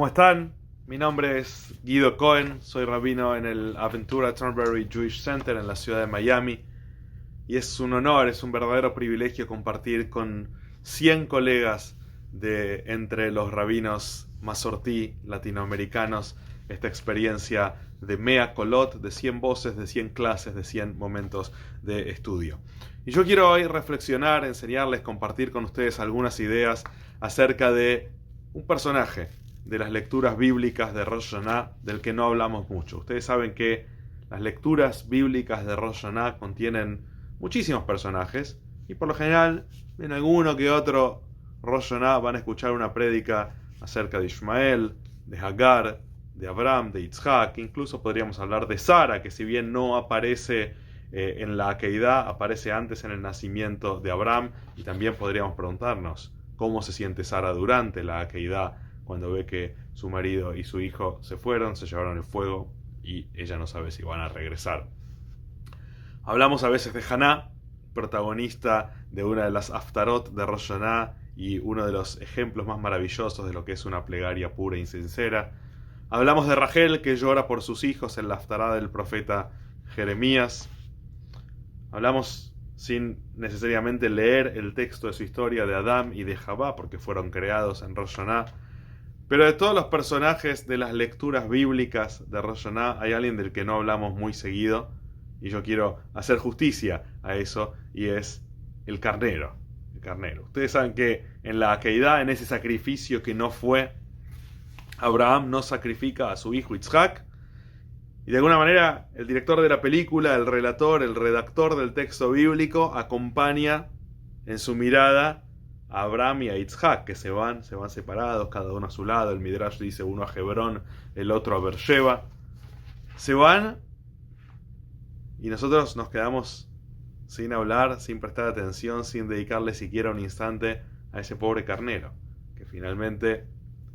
¿Cómo están? Mi nombre es Guido Cohen, soy rabino en el Aventura Turnberry Jewish Center en la ciudad de Miami y es un honor, es un verdadero privilegio compartir con 100 colegas de entre los rabinos masortí latinoamericanos esta experiencia de Mea Kolot, de 100 voces, de 100 clases, de 100 momentos de estudio. Y yo quiero hoy reflexionar, enseñarles, compartir con ustedes algunas ideas acerca de un personaje de las lecturas bíblicas de Rosh Hashanah del que no hablamos mucho. Ustedes saben que las lecturas bíblicas de Rosh Hashanah contienen muchísimos personajes y por lo general en alguno que otro Rosh Hashanah van a escuchar una prédica acerca de Ismael, de Hagar, de Abraham, de Yitzhak. Incluso podríamos hablar de Sara, que si bien no aparece en la Akeidá, aparece antes en el nacimiento de Abraham, y también podríamos preguntarnos cómo se siente Sara durante la Akeidá cuando ve que su marido y su hijo se fueron, se llevaron el fuego y ella no sabe si van a regresar. Hablamos a veces de Haná, protagonista de una de las Haftarot de Rosh Hashanah y uno de los ejemplos más maravillosos de lo que es una plegaria pura y sincera. Hablamos de Rachel, que llora por sus hijos en la Haftará del profeta Jeremías. Hablamos sin necesariamente leer el texto de su historia de Adán y de Javá, porque fueron creados en Rosh Hashanah. Pero de todos los personajes de las lecturas bíblicas de Rosh Hashanah hay alguien del que no hablamos muy seguido, y yo quiero hacer justicia a eso, y es el carnero. El carnero. Ustedes saben que en la Akeidá, en ese sacrificio que no fue, Abraham no sacrifica a su hijo Yitzhak, y de alguna manera el director de la película, el relator, el redactor del texto bíblico acompaña en su mirada a Abraham y a Yitzhak, que se van separados, cada uno a su lado. El Midrash dice uno a Hebrón, el otro a Beersheba. Se van y nosotros nos quedamos sin hablar, sin prestar atención, sin dedicarle siquiera un instante a ese pobre carnero, que finalmente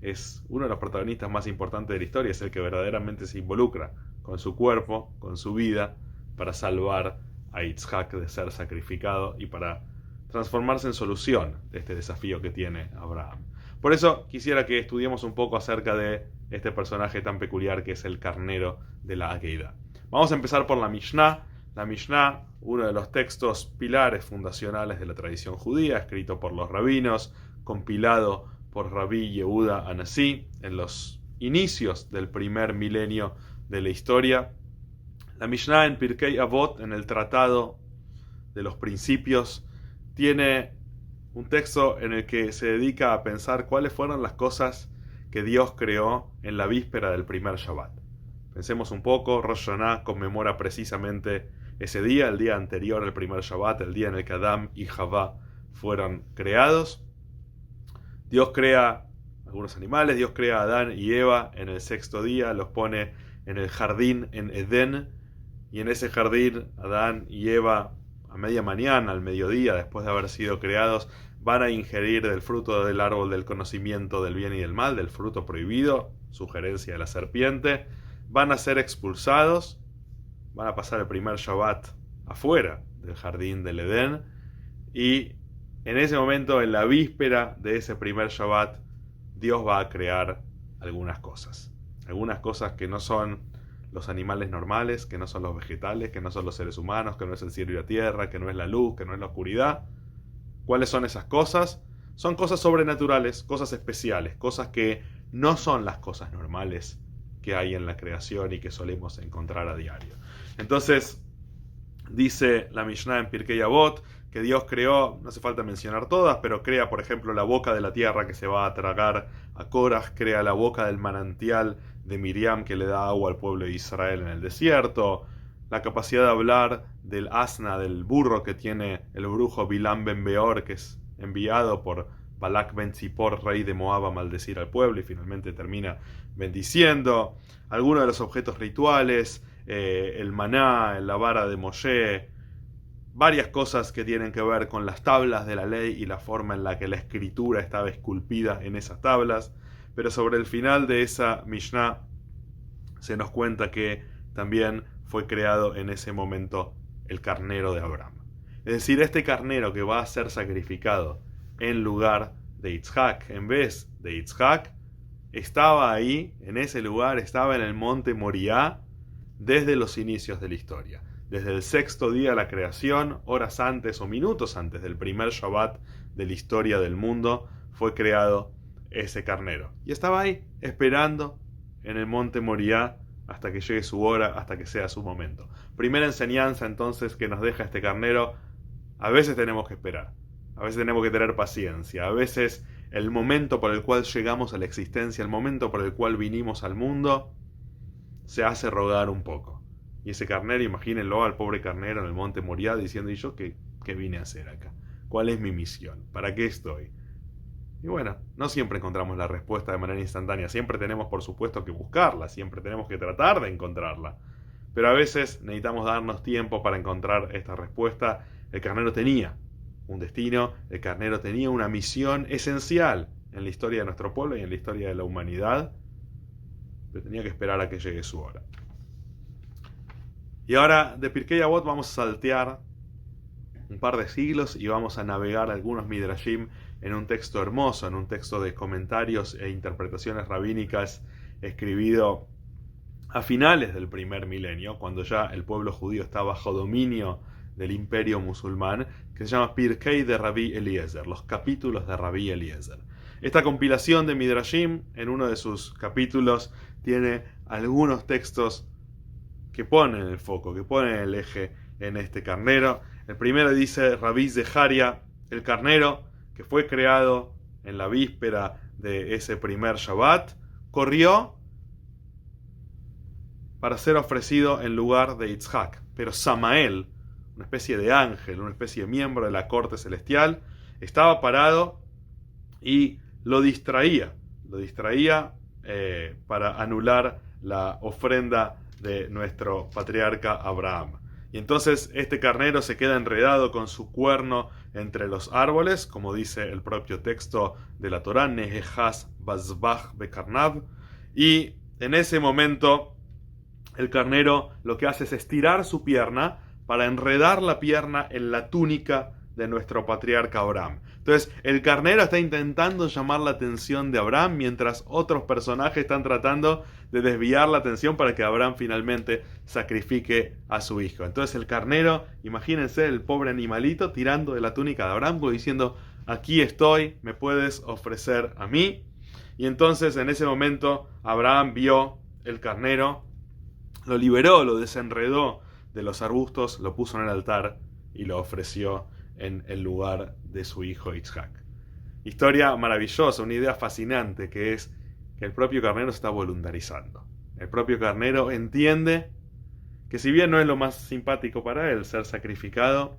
es uno de los protagonistas más importantes de la historia, es el que verdaderamente se involucra con su cuerpo, con su vida, para salvar a Yitzhak de ser sacrificado y para transformarse en solución de este desafío que tiene Abraham. Por eso quisiera que estudiemos un poco acerca de este personaje tan peculiar que es el carnero de la Akeidá. Vamos a empezar por la Mishnah. La Mishnah, uno de los textos pilares fundacionales de la tradición judía, escrito por los rabinos, compilado por Rabbi Yehuda Anasí en los inicios del primer milenio de la historia. La Mishnah en Pirkei Avot, en el Tratado de los Principios, tiene un texto en el que se dedica a pensar cuáles fueron las cosas que Dios creó en la víspera del primer Shabbat. Pensemos un poco. Rosh Hashanah conmemora precisamente ese día, el día anterior al primer Shabbat, el día en el que Adán y Javá fueron creados. Dios crea algunos animales, Dios crea a Adán y Eva en el sexto día, los pone en el jardín en Edén, y en ese jardín Adán y Eva a media mañana, al mediodía, después de haber sido creados, van a ingerir del fruto del árbol del conocimiento del bien y del mal, del fruto prohibido, sugerencia de la serpiente. Van a ser expulsados, van a pasar el primer Shabbat afuera del jardín del Edén, y en ese momento, en la víspera de ese primer Shabbat, Dios va a crear algunas cosas que no son los animales normales, que no son los vegetales, que no son los seres humanos, que no es el cielo y la tierra, que no es la luz, que no es la oscuridad. ¿Cuáles son esas cosas? Son cosas sobrenaturales, cosas especiales, cosas que no son las cosas normales que hay en la creación y que solemos encontrar a diario. Entonces, dice la Mishnah en Pirkei Avot que Dios creó, no hace falta mencionar todas, pero crea, por ejemplo, la boca de la tierra que se va a tragar a Korah, crea la boca del manantial de Miriam que le da agua al pueblo de Israel en el desierto, la capacidad de hablar del asna, del burro que tiene el brujo Bilam ben Beor, que es enviado por Balak ben Zippor, rey de Moab, a maldecir al pueblo y finalmente termina bendiciendo. Algunos de los objetos rituales, el maná, la vara de Moshe, varias cosas que tienen que ver con las tablas de la ley y la forma en la que la escritura estaba esculpida en esas tablas. Pero sobre el final de esa Mishnah se nos cuenta que también fue creado en ese momento el carnero de Abraham. Es decir, este carnero que va a ser sacrificado en lugar de Yitzhak, en vez de Yitzhak, estaba ahí, en ese lugar, estaba en el monte Moriah desde los inicios de la historia. Desde el sexto día de la creación, horas antes o minutos antes del primer Shabbat de la historia del mundo, fue creado ese carnero. Y estaba ahí, esperando en el monte Moriah hasta que llegue su hora, hasta que sea su momento. Primera enseñanza entonces que nos deja este carnero: a veces tenemos que esperar, a veces tenemos que tener paciencia, a veces el momento por el cual llegamos a la existencia, el momento por el cual vinimos al mundo, se hace rogar un poco. Y ese carnero, imagínenlo al pobre carnero en el monte Moriah diciendo: ¿y yo qué vine a hacer acá? ¿Cuál es mi misión? ¿Para qué estoy? Y bueno, no siempre encontramos la respuesta de manera instantánea, siempre tenemos por supuesto que buscarla, siempre tenemos que tratar de encontrarla. Pero a veces necesitamos darnos tiempo para encontrar esta respuesta. El carnero tenía un destino, el carnero tenía una misión esencial en la historia de nuestro pueblo y en la historia de la humanidad, pero tenía que esperar a que llegue su hora. Y ahora de Pirkei Avot vamos a saltear un par de siglos y vamos a navegar algunos midrashim en un texto hermoso, en un texto de comentarios e interpretaciones rabínicas escribido a finales del primer milenio, cuando ya el pueblo judío está bajo dominio del imperio musulmán, que se llama Pirkei de Rabbi Eliezer, los capítulos de Rabbi Eliezer. Esta compilación de midrashim, en uno de sus capítulos, tiene algunos textos que ponen el foco, que ponen el eje en este carnero. El primero dice: Rabbi Zeharia, el carnero que fue creado en la víspera de ese primer Shabbat, corrió para ser ofrecido en lugar de Yitzhak. Pero Samael, una especie de ángel, una especie de miembro de la corte celestial, estaba parado y lo distraía para anular la ofrenda de nuestro patriarca Abraham. Y entonces este carnero se queda enredado con su cuerno entre los árboles, como dice el propio texto de la Torá, Nehechas Bazbach Bekarnav, y en ese momento el carnero lo que hace es estirar su pierna para enredar la pierna en la túnica de nuestro patriarca Abraham. Entonces el carnero está intentando llamar la atención de Abraham, mientras otros personajes están tratando de desviar la atención para que Abraham finalmente sacrifique a su hijo. Entonces el carnero, imagínense el pobre animalito tirando de la túnica de Abraham, diciendo: aquí estoy, me puedes ofrecer a mí. Y entonces en ese momento Abraham vio el carnero, lo liberó, lo desenredó de los arbustos, lo puso en el altar y lo ofreció en el lugar de su hijo Yitzhak. Historia maravillosa, una idea fascinante, que es que el propio carnero se está voluntarizando. El propio carnero entiende que, si bien no es lo más simpático para él ser sacrificado,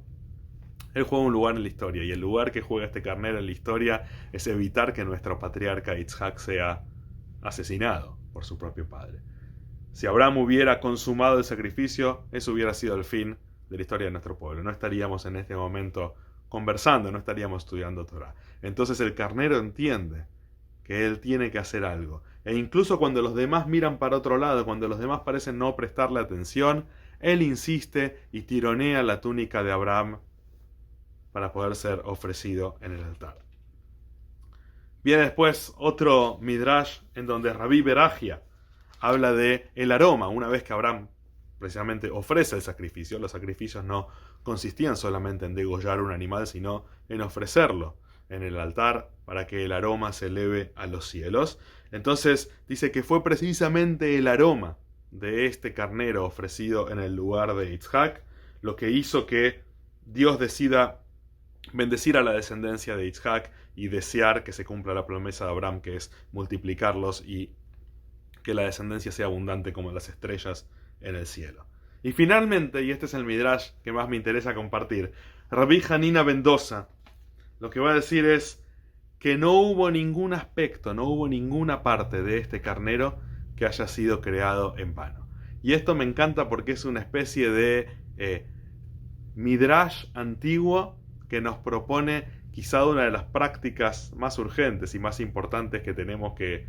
él juega un lugar en la historia, y el lugar que juega este carnero en la historia es evitar que nuestro patriarca Yitzhak sea asesinado por su propio padre. Si Abraham hubiera consumado el sacrificio, eso hubiera sido el fin de la historia de nuestro pueblo. No estaríamos en este momento conversando, no estaríamos estudiando Torah. Entonces el carnero entiende que él tiene que hacer algo. E incluso cuando los demás miran para otro lado, cuando los demás parecen no prestarle atención, él insiste y tironea la túnica de Abraham para poder ser ofrecido en el altar. Viene después otro midrash en donde Rabbi Berajia habla de el aroma. Una vez que Abraham precisamente ofrece el sacrificio, los sacrificios no consistían solamente en degollar un animal, sino en ofrecerlo en el altar para que el aroma se eleve a los cielos. Entonces dice que fue precisamente el aroma de este carnero ofrecido en el lugar de Yitzhak lo que hizo que Dios decida bendecir a la descendencia de Yitzhak y desear que se cumpla la promesa de Abraham, que es multiplicarlos y que la descendencia sea abundante como las estrellas en el cielo. Y finalmente, y este es el midrash que más me interesa compartir, Rabbi Hanina Mendoza lo que va a decir es que no hubo ningún aspecto, no hubo ninguna parte de este carnero que haya sido creado en vano. Y esto me encanta porque es una especie de midrash antiguo que nos propone quizá una de las prácticas más urgentes y más importantes que tenemos que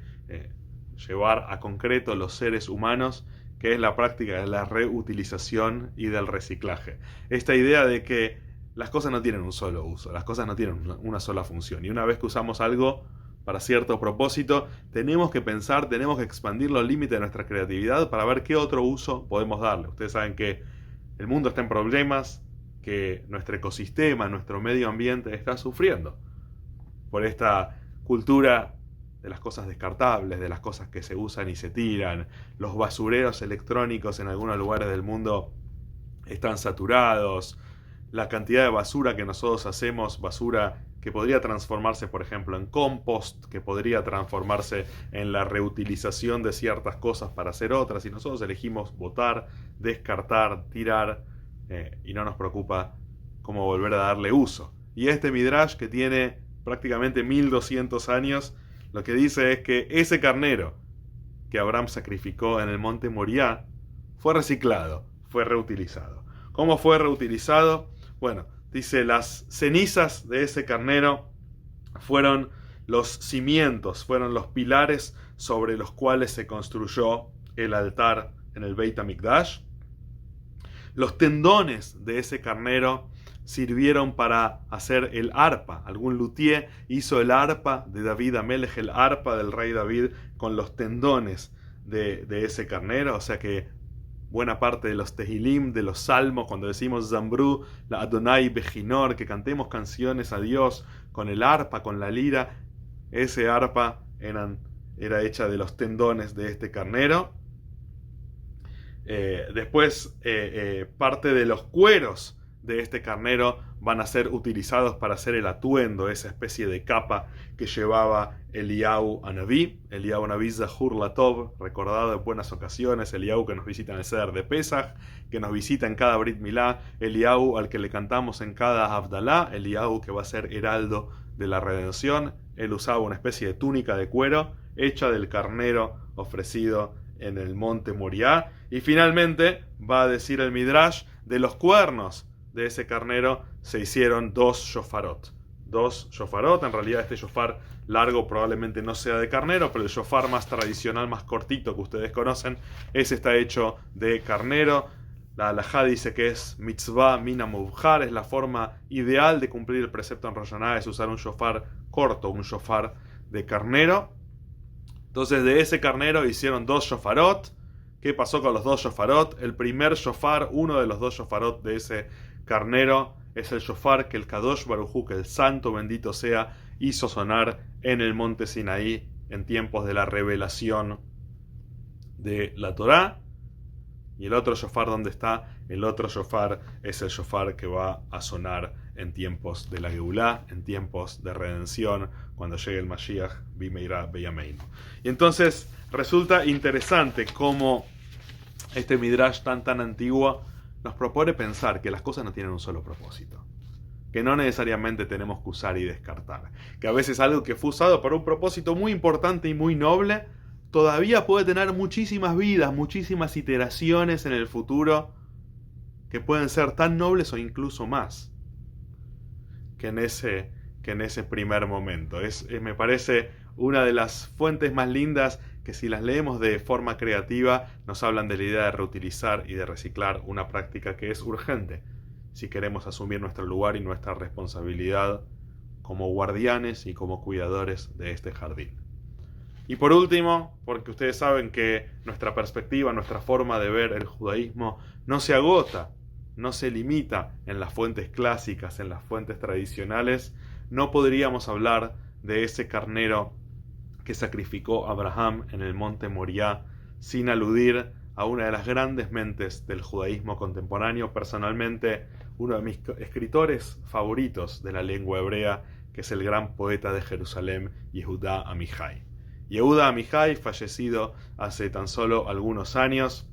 llevar a concreto los seres humanos, que es la práctica de la reutilización y del reciclaje. Esta idea de que las cosas no tienen un solo uso, las cosas no tienen una sola función, y una vez que usamos algo, para cierto propósito, tenemos que pensar, tenemos que expandir los límites de nuestra creatividad para ver qué otro uso podemos darle. Ustedes saben que el mundo está en problemas, que nuestro ecosistema, nuestro medio ambiente está sufriendo por esta cultura de las cosas descartables, de las cosas que se usan y se tiran. Los basureros electrónicos en algunos lugares del mundo están saturados. La cantidad de basura que nosotros hacemos, basura que podría transformarse, por ejemplo, en compost, que podría transformarse en la reutilización de ciertas cosas para hacer otras, y nosotros elegimos botar, descartar, tirar, y no nos preocupa cómo volver a darle uso. Y este Midrash, que tiene prácticamente 1200 años, lo que dice es que ese carnero que Abraham sacrificó en el monte Moriah fue reciclado, fue reutilizado. ¿Cómo fue reutilizado? Bueno, dice, las cenizas de ese carnero fueron los cimientos, fueron los pilares sobre los cuales se construyó el altar en el Beit HaMikdash. Los tendones de ese carnero sirvieron para hacer el arpa. Algún luthier hizo el arpa de David Amelech, el arpa del rey David, con los tendones de ese carnero. O sea que buena parte de los Tehilim, de los salmos, cuando decimos Zambru, la Adonai Bejinor, que cantemos canciones a Dios con el arpa, con la lira, ese arpa era hecha de los tendones de este carnero. Después parte de los cueros de este carnero van a ser utilizados para hacer el atuendo, esa especie de capa que llevaba Eliyahu Anabí. Eliyahu Anabí Zahur Latov, recordado en buenas ocasiones, Eliyahu que nos visita en el Seder de Pesach, que nos visita en cada Brit Milá, Eliyahu al que le cantamos en cada Havdalah, Eliyahu que va a ser heraldo de la redención. Él usaba una especie de túnica de cuero hecha del carnero ofrecido en el monte Moriah. Y finalmente va a decir el Midrash, de los cuernos de ese carnero se hicieron 2 shofarot. 2 shofarot, en realidad este shofar largo probablemente no sea de carnero, pero el shofar más tradicional, más cortito que ustedes conocen, ese está hecho de carnero. La halajá dice que es mitzvah mina mubhar, es la forma ideal de cumplir el precepto en Rosh Hashanah, es usar un shofar corto, un shofar de carnero. Entonces de ese carnero hicieron 2 shofarot. ¿Qué pasó con los 2 shofarot? El primer shofar, uno de los 2 shofarot de ese carnero, es el shofar que el Kadosh Baruj Hu, que el santo bendito sea, hizo sonar en el monte Sinaí en tiempos de la revelación de la Torá. Y el otro shofar, ¿dónde está? El otro shofar es el shofar que va a sonar en tiempos de la Geulá, en tiempos de redención, cuando llegue el Mashiach, Bimeirá Beyameinu. Y entonces resulta interesante cómo este Midrash tan antiguo nos propone pensar que las cosas no tienen un solo propósito, que no necesariamente tenemos que usar y descartar, que a veces algo que fue usado para un propósito muy importante y muy noble todavía puede tener muchísimas vidas, muchísimas iteraciones en el futuro que pueden ser tan nobles o incluso más que en ese primer momento. Me parece una de las fuentes más lindas que, si las leemos de forma creativa, nos hablan de la idea de reutilizar y de reciclar, una práctica que es urgente si queremos asumir nuestro lugar y nuestra responsabilidad como guardianes y como cuidadores de este jardín. Y por último, porque ustedes saben que nuestra perspectiva, nuestra forma de ver el judaísmo no se agota, no se limita en las fuentes clásicas, en las fuentes tradicionales, no podríamos hablar de ese carnero que sacrificó Abraham en el monte Moriah sin aludir a una de las grandes mentes del judaísmo contemporáneo, personalmente uno de mis escritores favoritos de la lengua hebrea, que es el gran poeta de Jerusalén, Yehuda Amihai. Yehuda Amihai, fallecido hace tan solo algunos años,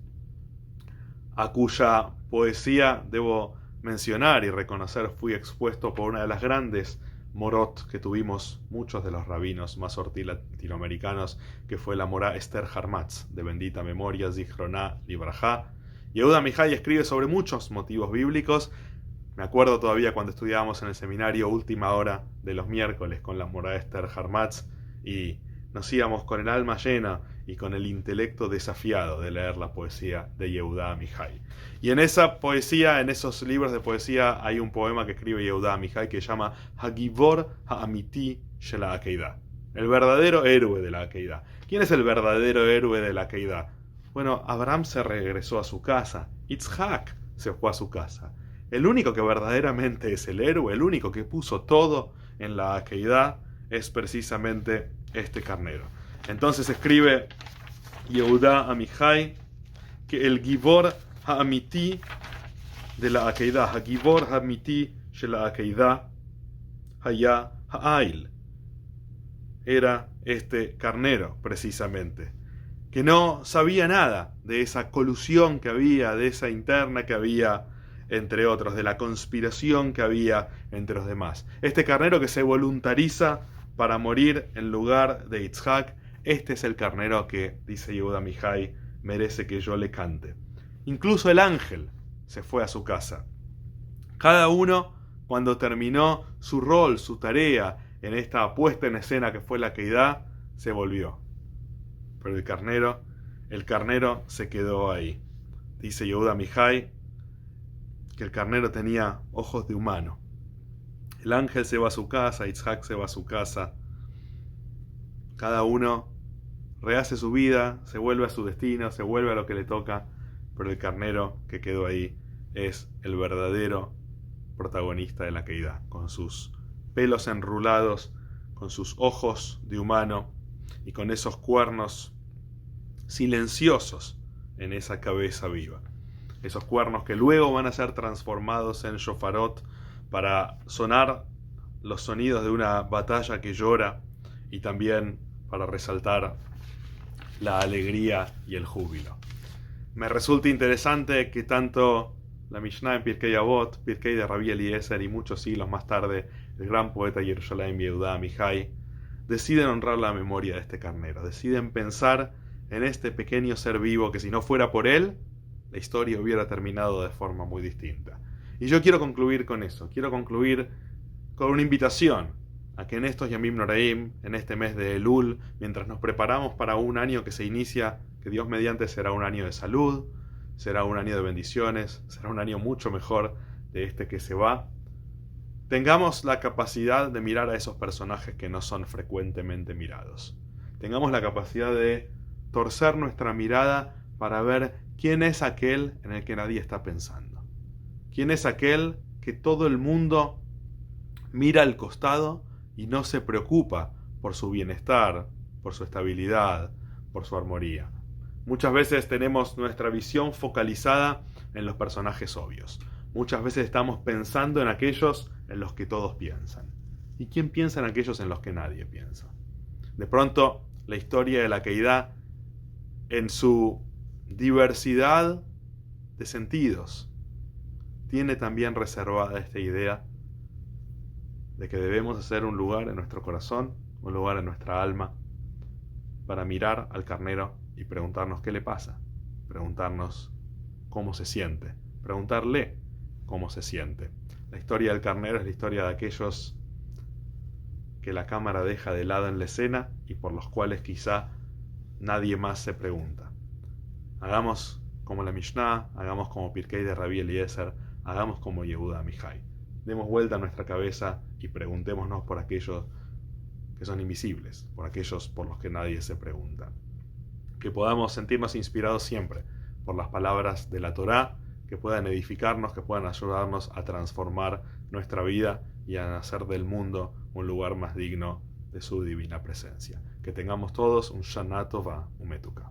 a cuya poesía debo mencionar y reconocer fui expuesto por una de las grandes morot que tuvimos muchos de los rabinos masortí latinoamericanos, que fue la morá Esther Harmatz, de bendita memoria, Zichroná Librajá. Yehuda Amihai escribe sobre muchos motivos bíblicos. Me acuerdo todavía cuando estudiábamos en el seminario Última Hora de los miércoles con la morá Esther Harmatz, y nos íbamos con el alma llena y con el intelecto desafiado de leer la poesía de Yehuda Amihai. Y en esa poesía, en esos libros de poesía, hay un poema que escribe Yehuda Amihai que se llama Hagivor Ha'amiti Shel Ha'akeidah, el verdadero héroe de la Akeidá. ¿Quién es el verdadero héroe de la Akeidá? Bueno, Abraham se regresó a su casa, Itzhak se fue a su casa. El único que verdaderamente es el héroe, el único que puso todo en la Akeidá, es precisamente este carnero. Entonces escribe Yehudá Amihai que el Gibor Ha'amiti de la Akeidá, Hagibor Ha'amiti de la Akeidá, Haya Ha'ail, era este carnero precisamente, que no sabía nada de esa colusión que había, de esa interna que había entre otros, de la conspiración que había entre los demás. Este carnero que se voluntariza para morir en lugar de Itzhak, este es el carnero que, dice Yehuda Mihai, merece que yo le cante. Incluso el ángel se fue a su casa. Cada uno, cuando terminó su rol, su tarea en esta puesta en escena que fue la Akeidá, se volvió. Pero el carnero se quedó ahí. Dice Yehuda Mihai que el carnero tenía ojos de humano. El ángel se va a su casa, Itzhak se va a su casa. Cada uno rehace su vida, se vuelve a su destino, se vuelve a lo que le toca, pero el carnero que quedó ahí es el verdadero protagonista de la Akeidá, con sus pelos enrulados, con sus ojos de humano y con esos cuernos silenciosos en esa cabeza viva. Esos cuernos que luego van a ser transformados en shofarot para sonar los sonidos de una batalla que llora y también para resaltar la alegría y el júbilo. Me resulta interesante que tanto la Mishnah en Pirkei Avot, Pirkei de Rabbi Eliezer y muchos siglos más tarde el gran poeta Yerushalayim Yehudá Amihai deciden honrar la memoria de este carnero, deciden pensar en este pequeño ser vivo que si no fuera por él, la historia hubiera terminado de forma muy distinta. Y yo quiero concluir con eso, quiero concluir con una invitación a que en estos Yamim Noraim, en este mes de Elul, mientras nos preparamos para un año que se inicia, que Dios mediante será un año de salud, será un año de bendiciones, será un año mucho mejor de este que se va, tengamos la capacidad de mirar a esos personajes que no son frecuentemente mirados. Tengamos la capacidad de torcer nuestra mirada para ver quién es aquel en el que nadie está pensando. Quién es aquel que todo el mundo mira al costado y no se preocupa por su bienestar, por su estabilidad, por su armonía. Muchas veces tenemos nuestra visión focalizada en los personajes obvios. Muchas veces estamos pensando en aquellos en los que todos piensan. ¿Y quién piensa en aquellos en los que nadie piensa? De pronto, la historia de la Akeidá, en su diversidad de sentidos, tiene también reservada esta idea de que debemos hacer un lugar en nuestro corazón, un lugar en nuestra alma, para mirar al carnero y preguntarnos qué le pasa, preguntarnos cómo se siente, preguntarle cómo se siente. La historia del carnero es la historia de aquellos que la cámara deja de lado en la escena y por los cuales quizá nadie más se pregunta. Hagamos como la Mishnah, hagamos como Pirkei de Rabbi Eliezer, hagamos como Yehuda Amihai. Demos vuelta a nuestra cabeza y preguntémonos por aquellos que son invisibles, por aquellos por los que nadie se pregunta. Que podamos sentirnos inspirados siempre por las palabras de la Torá, que puedan edificarnos, que puedan ayudarnos a transformar nuestra vida y a hacer del mundo un lugar más digno de su divina presencia. Que tengamos todos un Shana Tova Umetuka.